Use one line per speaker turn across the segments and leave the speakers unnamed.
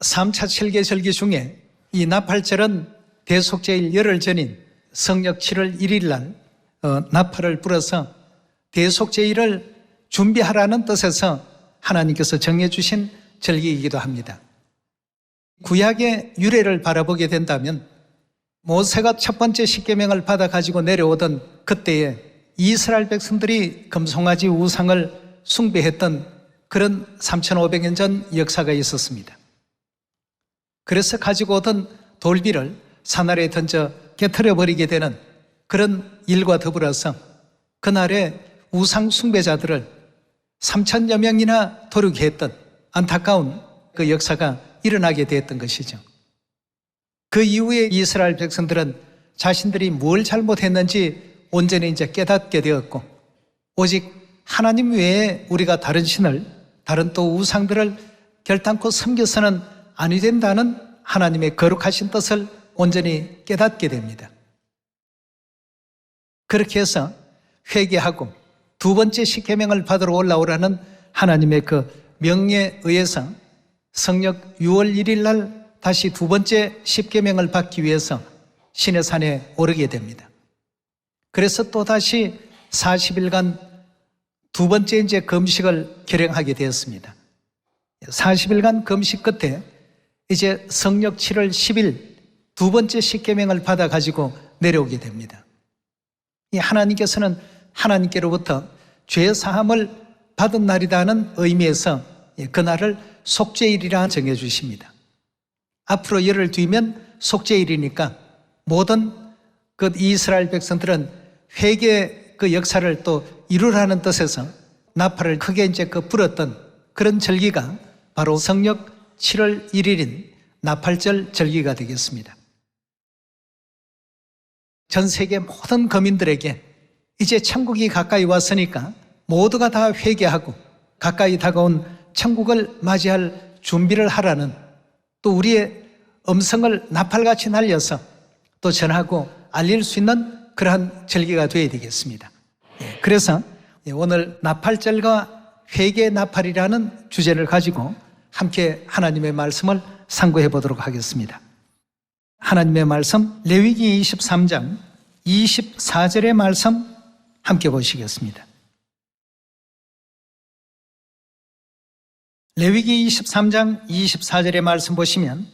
3차 7개 절기 중에 이 나팔절은 대속죄일 열흘 전인 성력 7월 1일 날 나팔을 불어서 대속죄일을 준비하라는 뜻에서 하나님께서 정해주신 절기이기도 합니다. 구약의 유래를 바라보게 된다면 모세가 첫 번째 십계명을 받아 가지고 내려오던 그때에 이스라엘 백성들이 금송아지 우상을 숭배했던 그런 3,500년 전 역사가 있었습니다. 그래서 가지고 오던 돌비를 산 아래에 던져 깨트려 버리게 되는 그런 일과 더불어서 그날에 우상 숭배자들을 3,000여 명이나 도륙해 했던 안타까운 그 역사가 일어나게 되었던 것이죠. 그 이후에 이스라엘 백성들은 자신들이 뭘 잘못했는지 온전히 이제 깨닫게 되었고, 오직 하나님 외에 우리가 다른 신을, 다른 또 우상들을 결단코 섬겨서는 아니 된다는 하나님의 거룩하신 뜻을 온전히 깨닫게 됩니다. 그렇게 해서 회개하고 두 번째 십계명을 받으러 올라오라는 하나님의 그 명령에 의해서 성력 6월 1일 날 다시 두 번째 십계명을 받기 위해서 시내산에 오르게 됩니다. 그래서 또 다시 40일간 두 번째 이제 금식을 결행하게 되었습니다. 40일간 금식 끝에 이제 성력 7월 10일 두 번째 십계명을 받아 가지고 내려오게 됩니다. 이 하나님께서는 하나님께로부터 죄 사함을 받은 날이라는 의미에서 그날을 속죄일이라 정해 주십니다. 앞으로 열흘 뒤면 속죄일이니까 모든 그 이스라엘 백성들은 회개 그 역사를 또 이루라는 뜻에서 나팔을 크게 이제 그 불었던 그런 절기가 바로 성력 7월 1일인 나팔절 절기가 되겠습니다. 전 세계 모든 거민들에게 이제 천국이 가까이 왔으니까 모두가 다 회개하고 가까이 다가온 천국을 맞이할 준비를 하라는, 또 우리의 음성을 나팔같이 날려서 또 전하고 알릴 수 있는 그러한 절기가 되어야 되겠습니다. 그래서 오늘 나팔절과 회개 나팔이라는 주제를 가지고 함께 하나님의 말씀을 상고해 보도록 하겠습니다. 하나님의 말씀 레위기 23장 24절의 말씀 함께 보시겠습니다. 레위기 23장 24절의 말씀 보시면,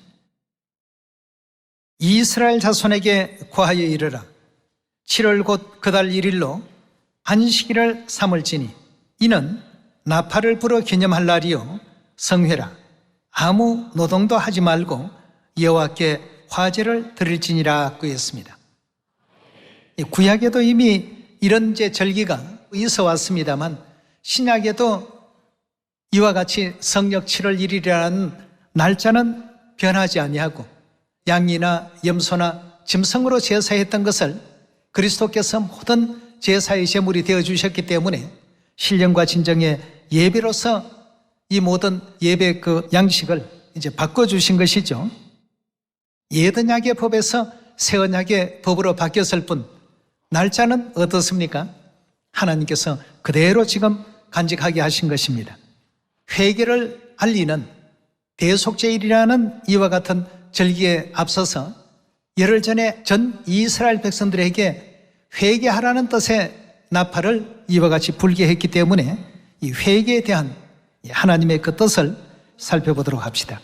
이스라엘 자손에게 고하여 이르라. 7월 곧 그달 1일로 안식일을 삼을지니 이는 나팔을 불어 기념할 날이요 성회라. 아무 노동도 하지 말고 여호와께 화제를 드릴지니라 그랬습니다. 구약에도 이미 이런 제 절기가 있어 왔습니다만 신약에도 이와 같이 성력 7월 1일이라는 날짜는 변하지 아니하고 양이나 염소나 짐승으로 제사했던 것을 그리스도께서 모든 제사의 제물이 되어주셨기 때문에 신령과 진정의 예배로서 이 모든 예배 그 양식을 이제 바꿔주신 것이죠. 옛언약의 법에서 새언약의 법으로 바뀌었을 뿐 날짜는 어떻습니까? 하나님께서 그대로 지금 간직하게 하신 것입니다. 회개를 알리는 대속죄일이라는 이와 같은 절기에 앞서서 열흘 전에 전 이스라엘 백성들에게 회개하라는 뜻의 나팔을 이와 같이 불게 했기 때문에 이 회개에 대한 하나님의 그 뜻을 살펴보도록 합시다.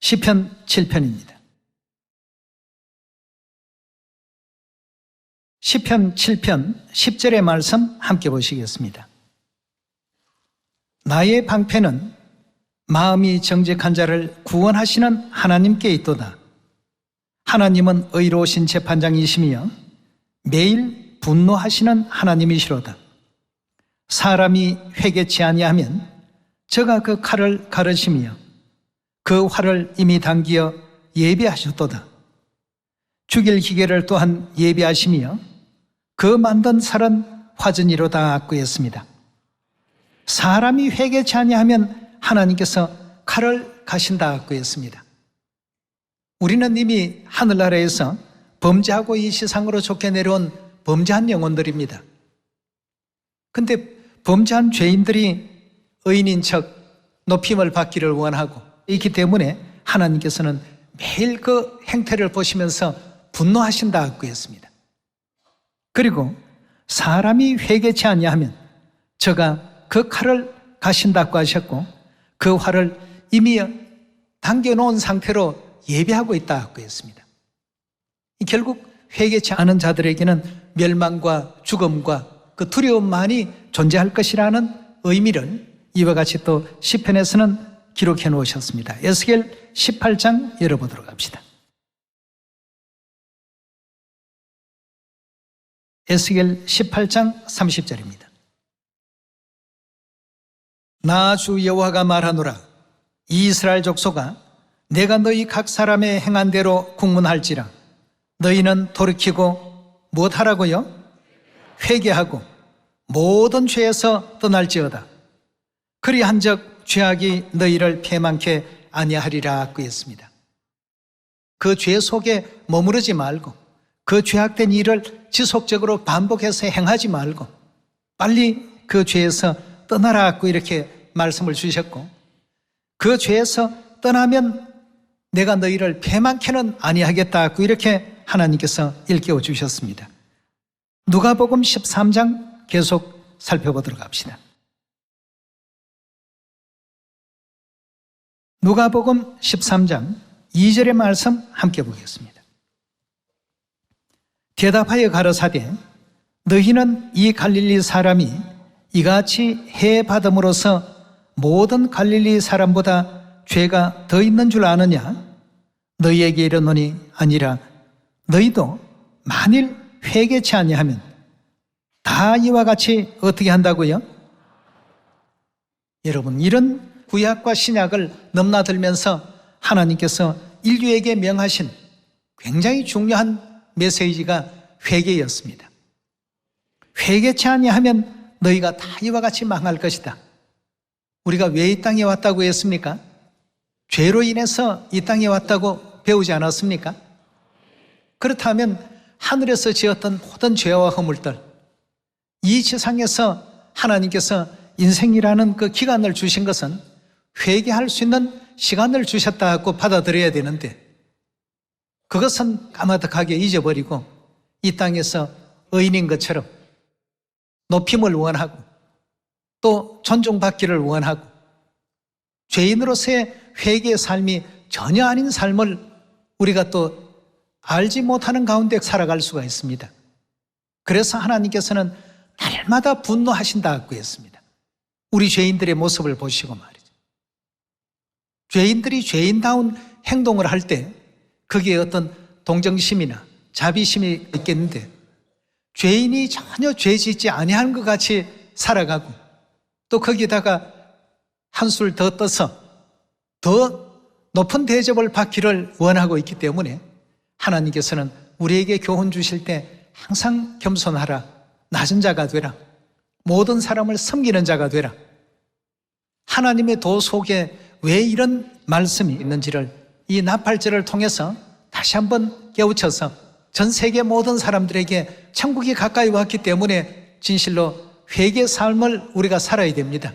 시편 7편입니다. 시편 7편 10절의 말씀 함께 보시겠습니다. 나의 방패는 마음이 정직한 자를 구원하시는 하나님께 있도다. 하나님은 의로우신 재판장이시며 매일 분노하시는 하나님이시로다. 사람이 회개치 아니하면 저가 그 칼을 가르시며 그 활을 이미 당기어 예비하셨도다. 죽일 기계를 또한 예비하시며 그 만든 살은 화전이로다 악구했습니다. 사람이 회개치 아니하면 하나님께서 칼을 가신다 악구했습니다. 우리는 이미 하늘나라에서 범죄하고 이 세상으로 쫓겨 내려온 범죄한 영혼들입니다. 근데 범죄한 죄인들이 의인인 척 높임을 받기를 원하고 있기 때문에 하나님께서는 매일 그 행태를 보시면서 분노하신다고 했습니다. 그리고 사람이 회개치 아니하면 저가 그 칼을 가신다고 하셨고 그 활을 이미 당겨놓은 상태로 예비하고 있다고 했습니다. 결국 회개치 않은 자들에게는 멸망과 죽음과 그 두려움만이 존재할 것이라는 의미를 이와 같이 또 시편에서는 기록해 놓으셨습니다. 에스겔 18장 열어보도록 합시다. 에스겔 18장 30절입니다. 나 주 여호와가 말하노라. 이스라엘 족속아, 내가 너희 각 사람의 행한 대로 국문할지라. 너희는 돌이키고 무엇하라고요? 회개하고 모든 죄에서 떠날지어다. 그리한즉 죄악이 너희를 패망케 아니하리라 고 했습니다. 그 죄 속에 머무르지 말고 그 죄악된 일을 지속적으로 반복해서 행하지 말고 빨리 그 죄에서 떠나라고 이렇게 말씀을 주셨고 그 죄에서 떠나면 내가 너희를 패망케는 아니하겠다고 이렇게 하나님께서 일깨워 주셨습니다. 누가복음 13장 계속 살펴보도록 합시다. 누가복음 13장 2절의 말씀 함께 보겠습니다. 대답하여 가라사대 너희는 이 갈릴리 사람이 이같이 해 받음으로써 모든 갈릴리 사람보다 죄가 더 있는 줄 아느냐? 너희에게 이르노니 아니라 너희도 만일 회개치 아니하면 다 이와 같이 어떻게 한다고요? 여러분, 이런 구약과 신약을 넘나들면서 하나님께서 인류에게 명하신 굉장히 중요한 메시지가 회개였습니다. 회개치 아니하면 너희가 다 이와 같이 망할 것이다. 우리가 왜 이 땅에 왔다고 했습니까? 죄로 인해서 이 땅에 왔다고 배우지 않았습니까? 그렇다면 하늘에서 지었던 모든 죄와 허물들, 이 세상에서 하나님께서 인생이라는 그 기간을 주신 것은 회개할 수 있는 시간을 주셨다고 받아들여야 되는데 그것은 까마득하게 잊어버리고 이 땅에서 의인인 것처럼 높임을 원하고 또 존중받기를 원하고 죄인으로서의 회개의 삶이 전혀 아닌 삶을 우리가 또 알지 못하는 가운데 살아갈 수가 있습니다. 그래서 하나님께서는 날마다 분노하신다고 했습니다. 우리 죄인들의 모습을 보시고 말이죠. 죄인들이 죄인다운 행동을 할 때 거기에 어떤 동정심이나 자비심이 있겠는데 죄인이 전혀 죄 짓지 아니하는 것 같이 살아가고 또 거기다가 한술 더 떠서 더 높은 대접을 받기를 원하고 있기 때문에 하나님께서는 우리에게 교훈 주실 때 항상 겸손하라, 낮은 자가 되라, 모든 사람을 섬기는 자가 되라. 하나님의 도 속에 왜 이런 말씀이 있는지를 이 나팔절을 통해서 다시 한번 깨우쳐서 전 세계 모든 사람들에게 천국이 가까이 왔기 때문에 진실로 회개 삶을 우리가 살아야 됩니다.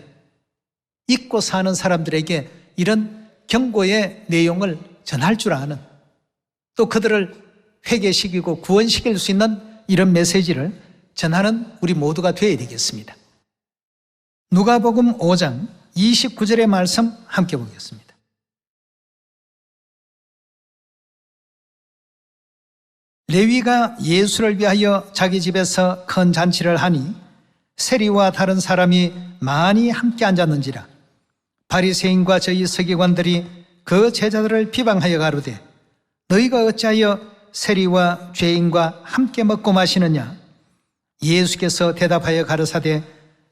잊고 사는 사람들에게 이런 경고의 내용을 전할 줄 아는, 또 그들을 회개시키고 구원시킬 수 있는 이런 메시지를 전하는 우리 모두가 되어야 되겠습니다. 누가복음 5장 29절의 말씀 함께 보겠습니다. 레위가 예수를 위하여 자기 집에서 큰 잔치를 하니 세리와 다른 사람이 많이 함께 앉았는지라. 바리새인과 저희 서기관들이 그 제자들을 비방하여 가로되 너희가 어찌하여 세리와 죄인과 함께 먹고 마시느냐? 예수께서 대답하여 가르사대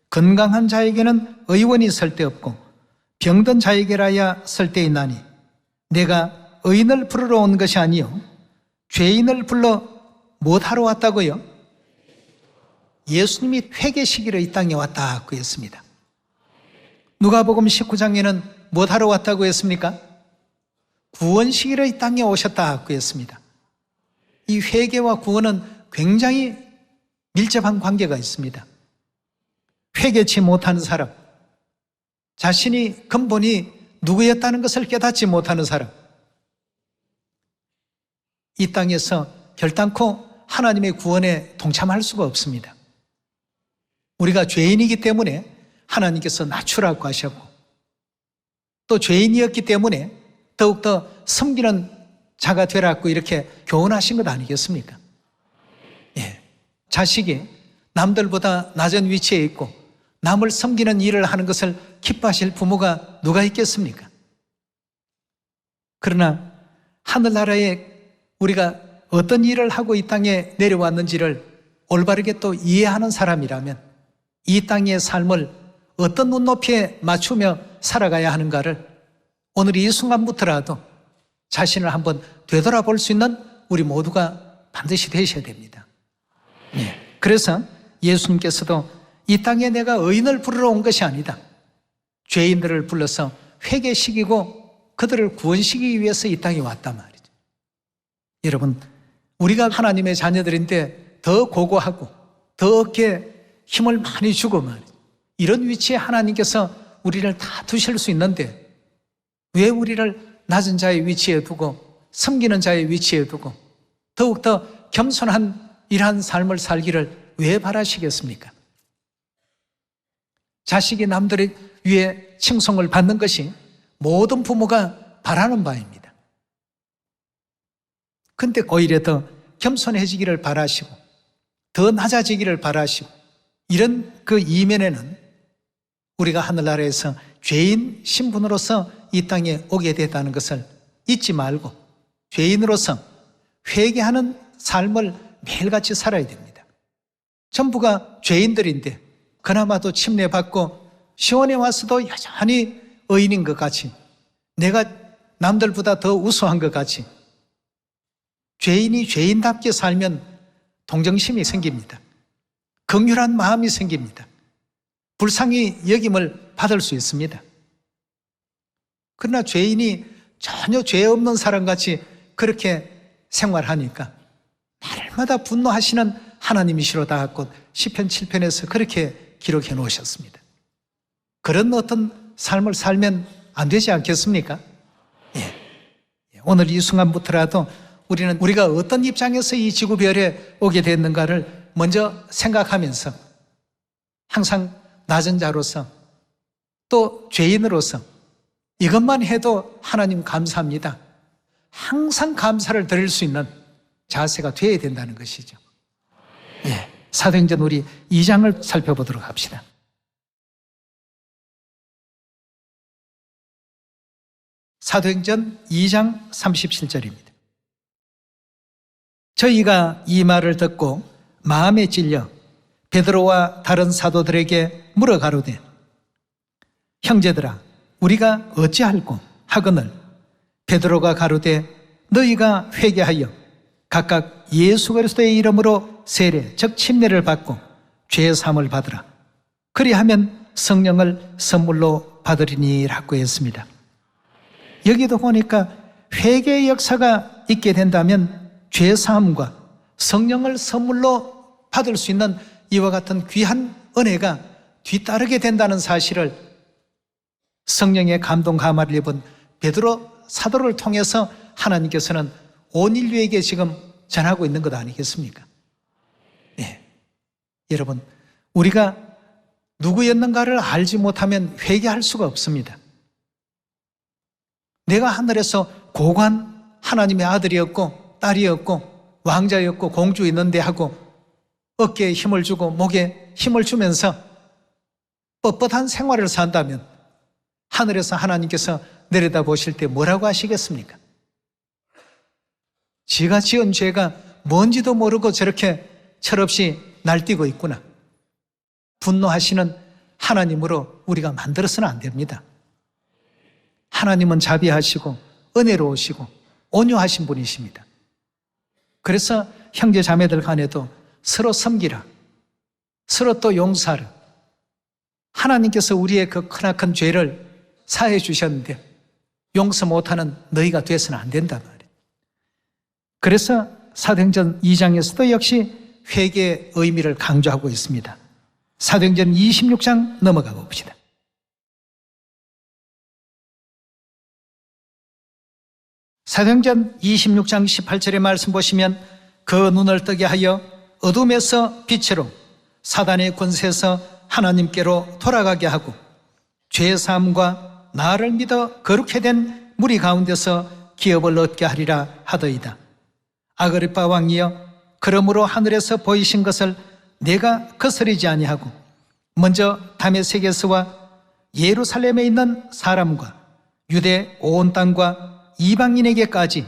건강한 자에게는 의원이 쓸데없고 병든 자에게라야 쓸데있나니 내가 의인을 부르러 온 것이 아니요 죄인을 불러 못하러 왔다고요? 예수님이 회개시키러 이 땅에 왔다고 했습니다. 누가복음 19장에는 못하러 왔다고 했습니까? 구원시키러 이 땅에 오셨다고 했습니다. 이 회개와 구원은 굉장히 밀접한 관계가 있습니다. 회개치 못하는 사람, 자신이 근본이 누구였다는 것을 깨닫지 못하는 사람, 이 땅에서 결단코 하나님의 구원에 동참할 수가 없습니다. 우리가 죄인이기 때문에 하나님께서 낮추라고 하셨고, 또 죄인이었기 때문에 더욱더 섬기는 자가 되라고 이렇게 교훈하신 것 아니겠습니까? 예. 자식이 남들보다 낮은 위치에 있고 남을 섬기는 일을 하는 것을 기뻐하실 부모가 누가 있겠습니까? 그러나 하늘나라에 우리가 어떤 일을 하고 이 땅에 내려왔는지를 올바르게 또 이해하는 사람이라면 이 땅의 삶을 어떤 눈높이에 맞추며 살아가야 하는가를 오늘 이 순간부터라도 자신을 한번 되돌아볼 수 있는 우리 모두가 반드시 되셔야 됩니다. 네. 그래서 예수님께서도 이 땅에 내가 의인을 부르러 온 것이 아니다, 죄인들을 불러서 회개시키고 그들을 구원시키기 위해서 이 땅에 왔단 말이죠. 여러분, 우리가 하나님의 자녀들인데 더 고고하고 더 어깨에 힘을 많이 주고 말이죠, 이런 위치에 하나님께서 우리를 다 두실 수 있는데 왜 우리를 낮은 자의 위치에 두고 섬기는 자의 위치에 두고 더욱더 겸손한 이러한 삶을 살기를 왜 바라시겠습니까? 자식이 남들의 위에 칭송을 받는 것이 모든 부모가 바라는 바입니다. 근데 오히려 더 겸손해지기를 바라시고 더 낮아지기를 바라시고, 이런 그 이면에는 우리가 하늘나라에서 죄인 신분으로서 이 땅에 오게 됐다는 것을 잊지 말고 죄인으로서 회개하는 삶을 매일같이 살아야 됩니다. 전부가 죄인들인데 그나마도 침례받고 시온에 와서도 여전히 의인인 것 같이, 내가 남들보다 더 우수한 것 같이 죄인이 죄인답게 살면 동정심이 생깁니다. 긍휼한 마음이 생깁니다. 불쌍히 여김을 받을 수 있습니다. 그러나 죄인이 전혀 죄 없는 사람같이 그렇게 생활하니까 날마다 분노하시는 하나님이시로다 하고 시편 7편에서 그렇게 기록해 놓으셨습니다. 그런 어떤 삶을 살면 안 되지 않겠습니까? 예. 오늘 이 순간부터라도 우리는 우리가 어떤 입장에서 이 지구별에 오게 됐는가를 먼저 생각하면서 항상 낮은 자로서 또 죄인으로서 이것만 해도 하나님 감사합니다, 항상 감사를 드릴 수 있는 자세가 되어야 된다는 것이죠. 예. 사도행전 우리 2장을 살펴보도록 합시다. 사도행전 2장 37절입니다. 저희가 이 말을 듣고 마음에 찔려 베드로와 다른 사도들에게 물어가로되, 형제들아 우리가 어찌할꼬 하거늘 베드로가 가로되, 너희가 회개하여 각각 예수 그리스도의 이름으로 세례 즉 침례를 받고 죄 사함을 받으라. 그리하면 성령을 선물로 받으리니라고 했습니다. 여기도 보니까 회개의 역사가 있게 된다면 죄 사함과 성령을 선물로 받을 수 있는 이와 같은 귀한 은혜가 뒤따르게 된다는 사실을 성령의 감동 감화를 입은 베드로 사도를 통해서 하나님께서는 온 인류에게 지금 전하고 있는 것 아니겠습니까? 네. 여러분, 우리가 누구였는가를 알지 못하면 회개할 수가 없습니다. 내가 하늘에서 고관 하나님의 아들이었고 딸이었고 왕자였고 공주였는데 하고 어깨에 힘을 주고 목에 힘을 주면서 뻣뻣한 생활을 산다면 하늘에서 하나님께서 내려다 보실 때 뭐라고 하시겠습니까? 지가 지은 죄가 뭔지도 모르고 저렇게 철없이 날뛰고 있구나. 분노하시는 하나님으로 우리가 만들어서는 안 됩니다. 하나님은 자비하시고 은혜로우시고 온유하신 분이십니다. 그래서 형제 자매들 간에도 서로 섬기라, 서로 또 용서하라. 하나님께서 우리의 그 크나큰 죄를 사해 주셨는데 용서 못하는 너희가 돼서는 안 된단 말이에요. 그래서 사도행전 2장에서도 역시 회개의 의미를 강조하고 있습니다. 사도행전 26장 넘어가 봅시다. 사도행전 26장 18절의 말씀 보시면 그 눈을 뜨게 하여 어둠에서 빛으로 사단의 권세에서 하나님께로 돌아가게 하고 죄사함과 나를 믿어 거룩해 된 무리 가운데서 기업을 얻게 하리라 하더이다. 아그리빠 왕이여, 그러므로 하늘에서 보이신 것을 내가 거스르지 아니하고 먼저 다메섹에서와 예루살렘에 있는 사람과 유대 온 땅과 이방인에게까지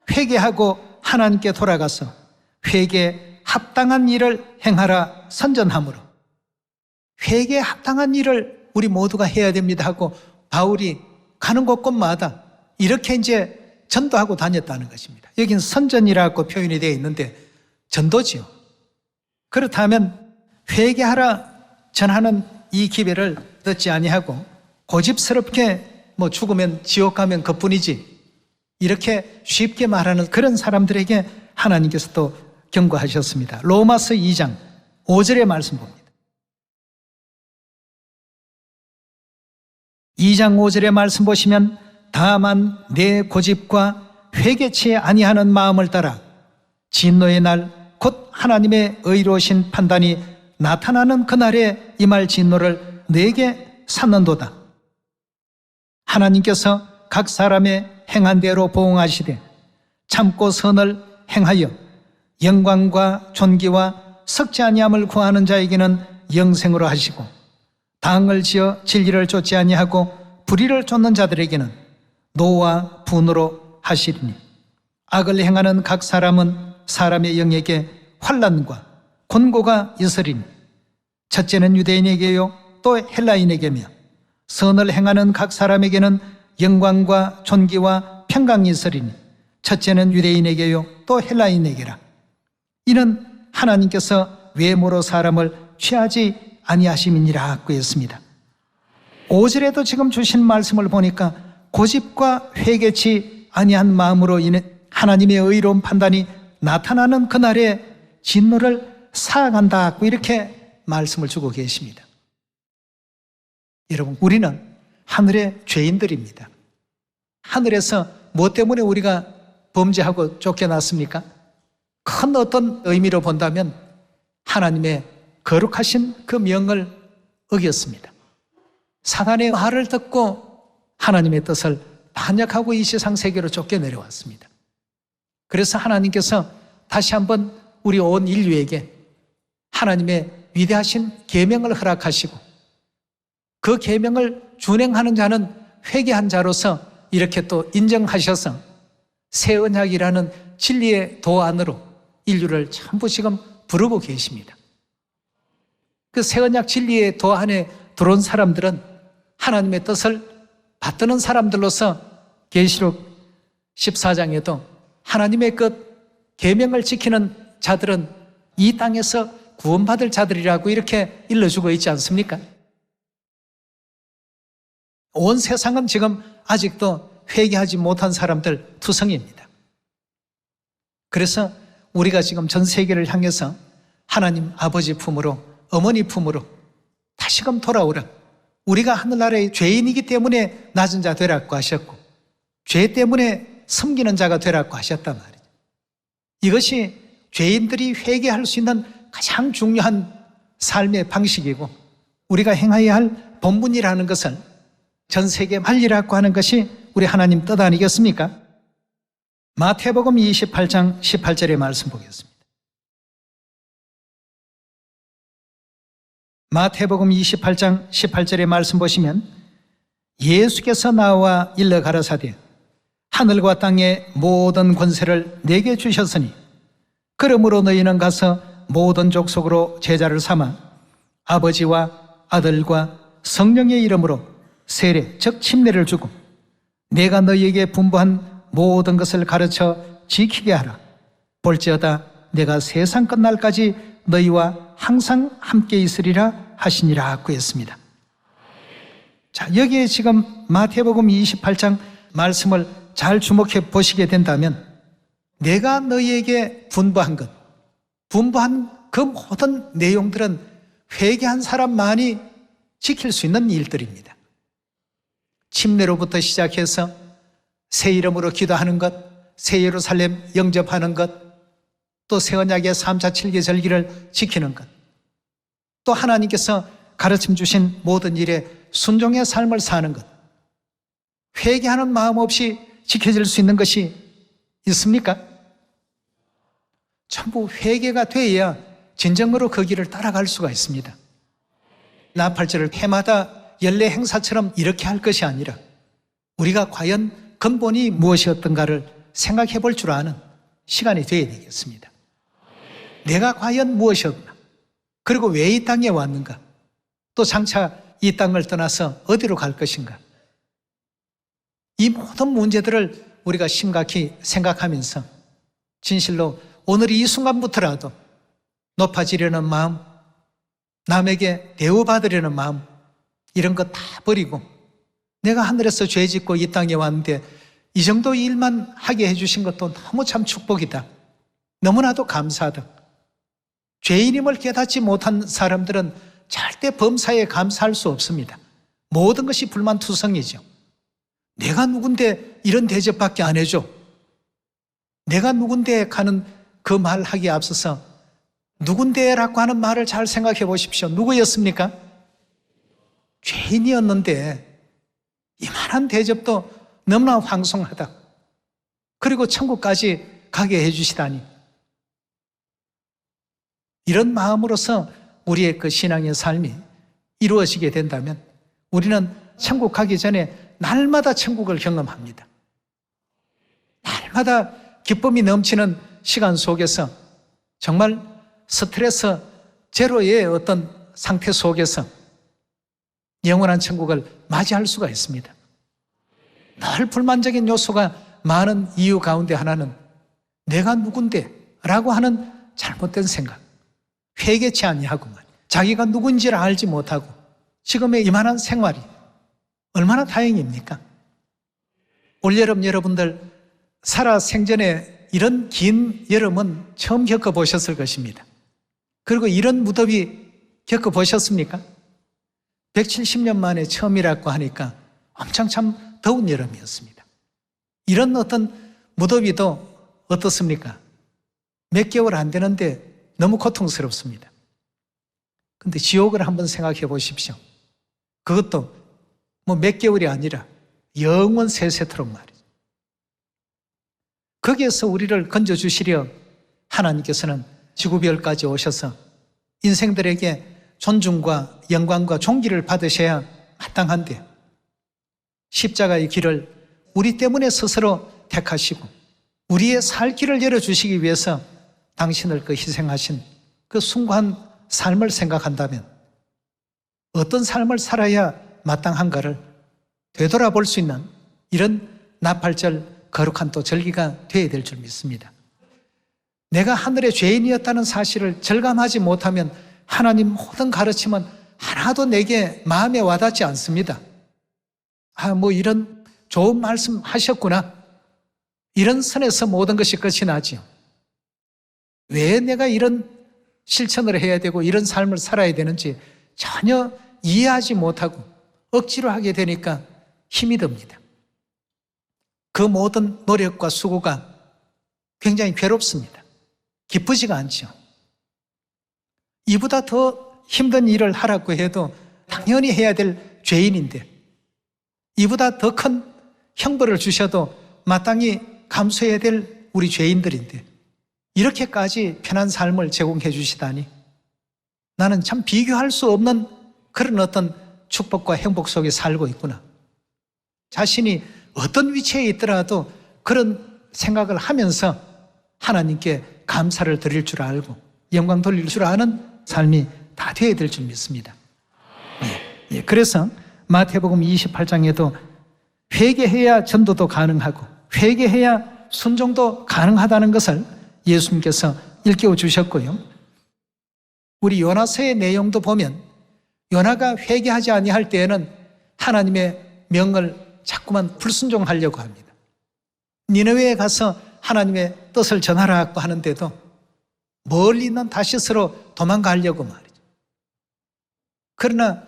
회개하고 하나님께 돌아가서 회개에 합당한 일을 행하라 선전하므로, 회개에 합당한 일을 우리 모두가 해야 됩니다 하고 바울이 가는 곳곳마다 이렇게 이제 전도하고 다녔다는 것입니다. 여긴 선전이라고 표현이 되어 있는데 전도지요. 그렇다면 회개하라 전하는 이 기회를 듣지 아니하고 고집스럽게 죽으면 지옥 가면 그뿐이지, 이렇게 쉽게 말하는 그런 사람들에게 하나님께서 또 경고하셨습니다. 로마서 2장 5절의 말씀 봅니다. 2장 5절의 말씀 보시면 다만 내 고집과 회개치 아니하는 마음을 따라 진노의 날 곧 하나님의 의로우신 판단이 나타나는 그날에 임할 진노를 내게 샀는도다. 하나님께서 각 사람의 행한 대로 보응하시되 참고 선을 행하여 영광과 존귀와 썩지 아니함을 구하는 자에게는 영생으로 하시고, 당을 지어 진리를 쫓지 아니하고 불의를 쫓는 자들에게는 노와 분으로 하시리니, 악을 행하는 각 사람은 사람의 영에게 환난과 곤고가 있으리니, 첫째는 유대인에게요 또 헬라인에게며 선을 행하는 각 사람에게는 영광과 존귀와 평강이 있으리니, 첫째는 유대인에게요 또 헬라인에게라. 이는 하나님께서 외모로 사람을 취하지 아니하심이니라 했습니다. 5절에도 지금 주신 말씀을 보니까 고집과 회개치 아니한 마음으로 인해 하나님의 의로운 판단이 나타나는 그날에 진노를 사항한다, 이렇게 말씀을 주고 계십니다. 여러분, 우리는 하늘의 죄인들입니다. 하늘에서 뭐 때문에 우리가 범죄하고 쫓겨났습니까? 큰 어떤 의미로 본다면 하나님의 거룩하신 그 명을 어겼습니다. 사단의 말을 듣고 하나님의 뜻을 반역하고 이 세상 세계로 쫓겨내려왔습니다. 그래서 하나님께서 다시 한번 우리 온 인류에게 하나님의 위대하신 계명을 허락하시고, 그 계명을 준행하는 자는 회개한 자로서 이렇게 또 인정하셔서 새 언약이라는 진리의 도 안으로 인류를 전부 지금 부르고 계십니다. 그 새 언약 진리의 도 안에 들어온 사람들은 하나님의 뜻을 받드는 사람들로서 계시록 14장에도 하나님의 그 계명을 지키는 자들은 이 땅에서 구원받을 자들이라고 이렇게 일러주고 있지 않습니까? 온 세상은 지금 아직도 회개하지 못한 사람들 투성입니다. 그래서 우리가 지금 전 세계를 향해서 하나님 아버지 품으로, 어머니 품으로 다시금 돌아오라. 우리가 하늘나라의 죄인이기 때문에 낮은 자 되라고 하셨고, 죄 때문에 섬기는 자가 되라고 하셨단 말이죠. 이것이 죄인들이 회개할 수 있는 가장 중요한 삶의 방식이고, 우리가 행해야 할 본분이라는 것을 전 세계에 알리라고 하는 것이 우리 하나님 뜻 아니겠습니까? 마태복음 28장 18절의 말씀 보겠습니다. 마태복음 28장 18절의 말씀 보시면 예수께서 나와 일러 가라사대 하늘과 땅의 모든 권세를 내게 주셨으니 그러므로 너희는 가서 모든 족속으로 제자를 삼아 아버지와 아들과 성령의 이름으로 세례 즉 침례를 주고 내가 너희에게 분부한 모든 것을 가르쳐 지키게 하라. 볼지어다 내가 세상 끝날까지 너희와 항상 함께 있으리라 하시니라 했습니다. 자, 여기에 지금 마태복음 28장 말씀을 잘 주목해 보시게 된다면 내가 너희에게 분부한 그 모든 내용들은 회개한 사람만이 지킬 수 있는 일들입니다. 침례로부터 시작해서 새 이름으로 기도하는 것, 새 예루살렘 영접하는 것, 또 새 언약의 3차 7개 절기를 지키는 것, 또 하나님께서 가르침 주신 모든 일에 순종의 삶을 사는 것, 회개하는 마음 없이 지켜질 수 있는 것이 있습니까? 전부 회개가 돼야 진정으로 그 길을 따라갈 수가 있습니다. 나팔절을 해마다 연례 행사처럼 이렇게 할 것이 아니라 우리가 과연 근본이 무엇이었던가를 생각해 볼 줄 아는 시간이 되어야 되겠습니다. 내가 과연 무엇이었나? 그리고 왜 이 땅에 왔는가? 또 장차 이 땅을 떠나서 어디로 갈 것인가? 이 모든 문제들을 우리가 심각히 생각하면서 진실로 오늘 이 순간부터라도 높아지려는 마음, 남에게 대우받으려는 마음, 이런 거 다 버리고 내가 하늘에서 죄 짓고 이 땅에 왔는데 이 정도 일만 하게 해주신 것도 너무 참 축복이다. 너무나도 감사하다. 죄인임을 깨닫지 못한 사람들은 절대 범사에 감사할 수 없습니다. 모든 것이 불만투성이죠. 내가 누군데 이런 대접밖에 안 해줘. 내가 누군데 가는 그 말하기에 앞서서 누군데라고 하는 말을 잘 생각해 보십시오. 누구였습니까? 죄인이었는데 이만한 대접도 너무나 황송하다. 그리고 천국까지 가게 해주시다니. 이런 마음으로서 우리의 그 신앙의 삶이 이루어지게 된다면 우리는 천국 가기 전에 날마다 천국을 경험합니다. 날마다 기쁨이 넘치는 시간 속에서 정말 스트레스 제로의 어떤 상태 속에서 영원한 천국을 맞이할 수가 있습니다. 늘 불만적인 요소가 많은 이유 가운데 하나는 내가 누군데 라고 하는 잘못된 생각, 회개치 아니하고만 자기가 누군지를 알지 못하고 지금의 이만한 생활이 얼마나 다행입니까? 올여름 여러분들 살아 생전에 이런 긴 여름은 처음 겪어보셨을 것입니다. 그리고 이런 무더위 겪어보셨습니까? 170년 만에 처음이라고 하니까 엄청 참 더운 여름이었습니다. 이런 어떤 무더위도 어떻습니까? 몇 개월 안 되는데 너무 고통스럽습니다. 근데 지옥을 한번 생각해 보십시오. 그것도 뭐 몇 개월이 아니라 영원 세세토록 말이죠. 거기에서 우리를 건져주시려 하나님께서는 지구별까지 오셔서 인생들에게 존중과 영광과 존귀를 받으셔야 마땅한데 십자가의 길을 우리 때문에 스스로 택하시고 우리의 살 길을 열어주시기 위해서 당신을 그 희생하신 그 숭고한 삶을 생각한다면 어떤 삶을 살아야 마땅한가를 되돌아볼 수 있는 이런 나팔절 거룩한 또 절기가 되어야 될 줄 믿습니다. 내가 하늘의 죄인이었다는 사실을 절감하지 못하면 하나님 모든 가르침은 하나도 내게 마음에 와닿지 않습니다. 뭐 이런 좋은 말씀 하셨구나. 이런 선에서 모든 것이 끝이 나지요. 왜 내가 이런 실천을 해야 되고 이런 삶을 살아야 되는지 전혀 이해하지 못하고 억지로 하게 되니까 힘이 듭니다. 그 모든 노력과 수고가 굉장히 괴롭습니다. 기쁘지가 않죠. 이보다 더 힘든 일을 하라고 해도 당연히 해야 될 죄인인데 이보다 더 큰 형벌을 주셔도 마땅히 감수해야 될 우리 죄인들인데 이렇게까지 편한 삶을 제공해 주시다니 나는 참 비교할 수 없는 그런 어떤 축복과 행복 속에 살고 있구나. 자신이 어떤 위치에 있더라도 그런 생각을 하면서 하나님께 감사를 드릴 줄 알고 영광 돌릴 줄 아는 삶이 다 되어야 될 줄 믿습니다. 그래서 마태복음 28장에도 회개해야 전도도 가능하고 회개해야 순종도 가능하다는 것을 예수님께서 일깨워 주셨고요. 우리 요나서의 내용도 보면 요나가 회개하지 아니할 때에는 하나님의 명을 자꾸만 불순종하려고 합니다. 니느웨에 가서 하나님의 뜻을 전하라고 하는데도 멀리 있는 다시스로 도망가려고 말이죠. 그러나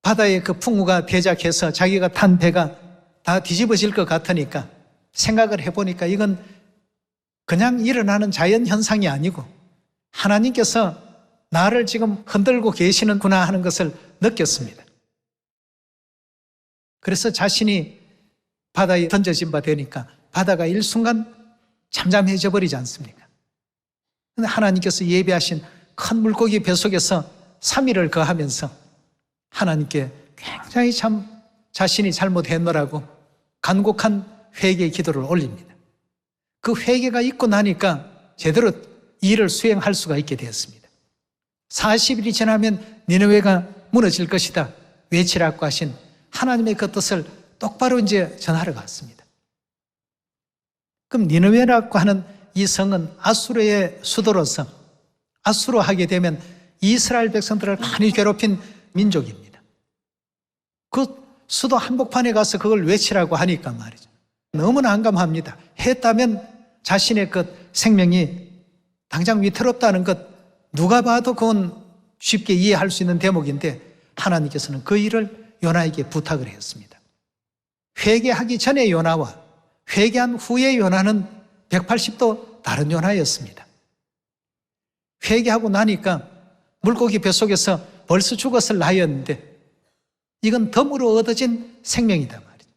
바다의 그 풍우가 대작해서 자기가 탄 배가 다 뒤집어질 것 같으니까 생각을 해보니까 이건 그냥 일어나는 자연현상이 아니고 하나님께서 나를 지금 흔들고 계시는구나 하는 것을 느꼈습니다. 그래서 자신이 바다에 던져진 바 되니까 바다가 일순간 잠잠해져 버리지 않습니까? 근데 하나님께서 예비하신 큰 물고기 뱃속에서 3일을 거하면서 하나님께 굉장히 참 자신이 잘못했노라고 간곡한 회개 기도를 올립니다. 그 회개가 있고 나니까 제대로 일을 수행할 수가 있게 되었습니다. 40일이 지나면 니느웨가 무너질 것이다 외치라고 하신 하나님의 그 뜻을 똑바로 이제 전하러 갔습니다. 그럼 니느웨라고 하는 이 성은 아수르의 수도로서 아수르 하게 되면 이스라엘 백성들을 많이 괴롭힌 민족입니다. 그 수도 한복판에 가서 그걸 외치라고 하니까 말이죠. 너무나 난감합니다. 했다면 자신의 그 생명이 당장 위태롭다는 것 누가 봐도 그건 쉽게 이해할 수 있는 대목인데 하나님께서는 그 일을 요나에게 부탁을 했습니다. 회개하기 전에 요나와 회개한 후의 요나는 180도 다른 요나였습니다. 회개하고 나니까 물고기 뱃속에서 벌써 죽었을 나이였는데 이건 덤으로 얻어진 생명이다 말이죠.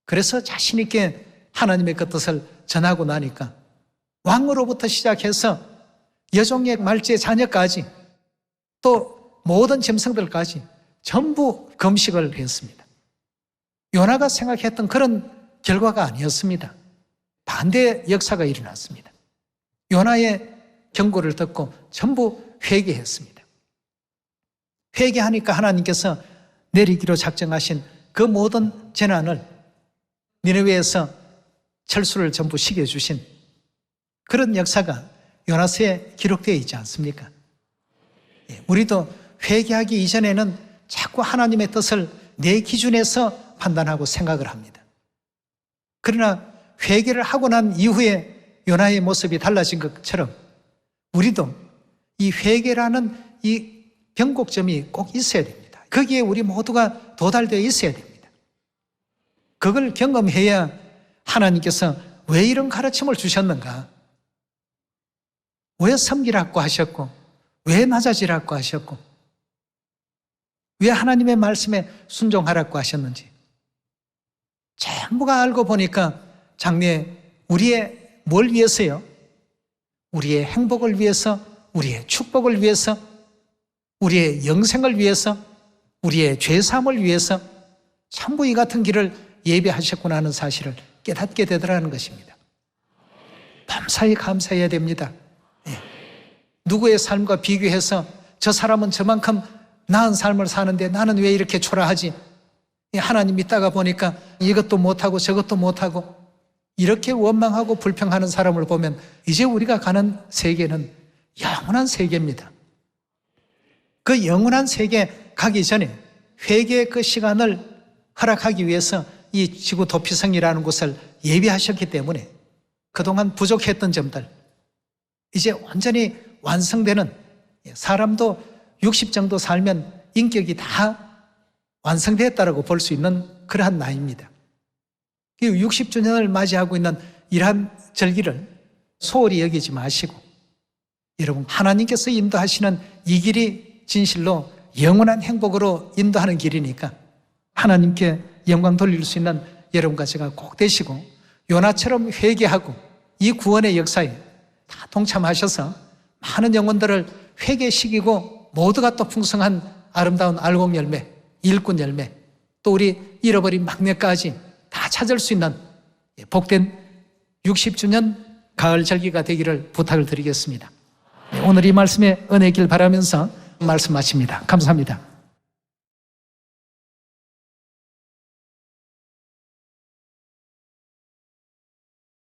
그래서 자신 있게 하나님의 그 뜻을 전하고 나니까 왕으로부터 시작해서 여종의 말제 자녀까지 또 모든 짐승들까지 전부 금식을 했습니다. 요나가 생각했던 그런 결과가 아니었습니다. 반대의 역사가 일어났습니다. 요나의 경고를 듣고 전부 회개했습니다. 회개하니까 하나님께서 내리기로 작정하신 그 모든 재난을 니느웨에서 철수를 전부 시켜주신 그런 역사가 요나서에 기록되어 있지 않습니까? 우리도 회개하기 이전에는 자꾸 하나님의 뜻을 내 기준에서 판단하고 생각을 합니다. 그러나 회개를 하고 난 이후에 요나의 모습이 달라진 것처럼 우리도 이 회개라는 이 변곡점이 꼭 있어야 됩니다. 거기에 우리 모두가 도달되어 있어야 됩니다. 그걸 경험해야 하나님께서 왜 이런 가르침을 주셨는가? 왜 섬기라고 하셨고 왜 낮아지라고 하셨고 왜 하나님의 말씀에 순종하라고 하셨는지 전부가 알고 보니까 장래에 우리의 뭘 위해서요? 우리의 행복을 위해서, 우리의 축복을 위해서, 우리의 영생을 위해서, 우리의 죄사함을 위해서 전부 이 같은 길을 예비하셨구나 하는 사실을 깨닫게 되더라는 것입니다. 밤사이 감사해야 됩니다. 누구의 삶과 비교해서 저 사람은 저만큼 나은 삶을 사는데 나는 왜 이렇게 초라하지? 하나님 믿다가 보니까 이것도 못하고 저것도 못하고 이렇게 원망하고 불평하는 사람을 보면 이제 우리가 가는 세계는 영원한 세계입니다. 그 영원한 세계 가기 전에 회개의 그 시간을 허락하기 위해서 이 지구 도피성이라는 곳을 예비하셨기 때문에 그동안 부족했던 점들 이제 완전히 완성되는, 사람도 60 정도 살면 인격이 다 완성되었다고 볼 수 있는 그러한 나이입니다. 60주년을 맞이하고 있는 이러한 절기를 소홀히 여기지 마시고 여러분 하나님께서 인도하시는 이 길이 진실로 영원한 행복으로 인도하는 길이니까 하나님께 영광 돌릴 수 있는 여러분과 제가 꼭 되시고 요나처럼 회개하고 이 구원의 역사에 다 동참하셔서 많은 영혼들을 회개시키고 모두가 또 풍성한 아름다운 알곡 열매, 일꾼 열매, 또 우리 잃어버린 막내까지 다 찾을 수 있는 복된 60주년 가을 절기가 되기를 부탁을 드리겠습니다. 오늘 이 말씀에 은혜길 바라면서 말씀 마칩니다. 감사합니다.